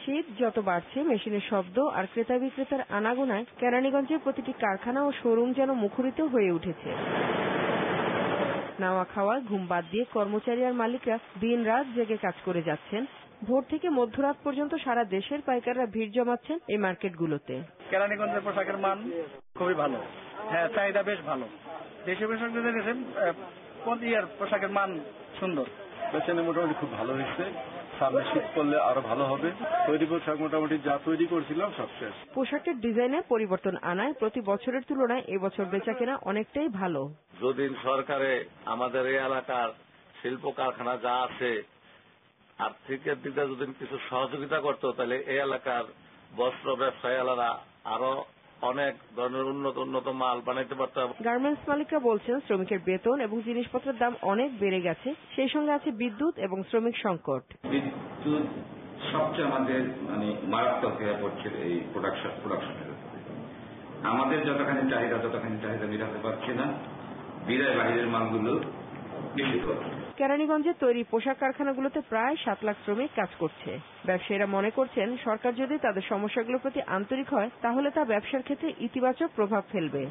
শীত যত বাড়ছে মেশিনের শব্দ আর ক্রেতা বিক্রেতার আনাগোনায় কেরানীগঞ্জের প্রতিটি কারখানা ও শোরুম যেন মুখরিত হয়ে উঠেছে। নাওয়া খাওয়া ঘুম বাদ দিয়ে কর্মচারী আর মালিকরা দিন রাত জেগে কাজ করে যাচ্ছেন। ভোর থেকে মধ্যরাত পর্যন্ত সারা দেশের পাইকাররা ভিড় জমাচ্ছেন এই মার্কেটগুলোতে। কেরানীগঞ্জের পোশাকের মান খুবই ভালো, হ্যাঁ চাহিদা বেশ ভালো। দেশীয় পোশাকদের পোশাকের মান সুন্দর, বেচানি মোটামুটি খুব ভালো হয়েছে। সামনে শীত করলে আরো ভালো হবে। তৈরি পোশাক মোটামুটি যা তৈরি করছিলাম সব শেষ। পোশাকের ডিজাইনে পরিবর্তন আনায় প্রতি বছরের তুলনায় এবছর বেচাকেনা অনেকটাই ভালো। যদি সরকারে আমাদের এই এলাকার শিল্প কারখানা যা আছে আর্থিকের দিকে যদি কিছু সহযোগিতা করত তাহলে এই এলাকার বস্ত্র ব্যবসায়ীরা আরো অনেক ধরনের উন্নত মাল বানাইতে পারতাম। গার্মেন্টস মালিকরা বলছেন শ্রমিকের বেতন এবং জিনিসপত্রের দাম অনেক বেড়ে গেছে, সেই সঙ্গে আছে বিদ্যুৎ এবং শ্রমিক সংকট। বিদ্যুৎ সবচেয়ে আমাদের মারাত্মক হয়ে পড়ছে এই প্রোডাকশনের। আমাদের যতখানি চাহিদা মেটাতে পারছে না, বিদায় বাহিরের মালগুলো বেশি করছে। কেরানীগঞ্জের তৈরি পোশাক কারখানাগুলোতে প্রায় 7 লাখ শ্রমিক কাজ করছে। ব্যবসায়ীরা মনে করছেন সরকার যদি তাদের সমস্যাগুলোর প্রতি আন্তরিক হয় তাহলে তা ব্যবসার ক্ষেত্রে ইতিবাচক প্রভাব ফেলবে।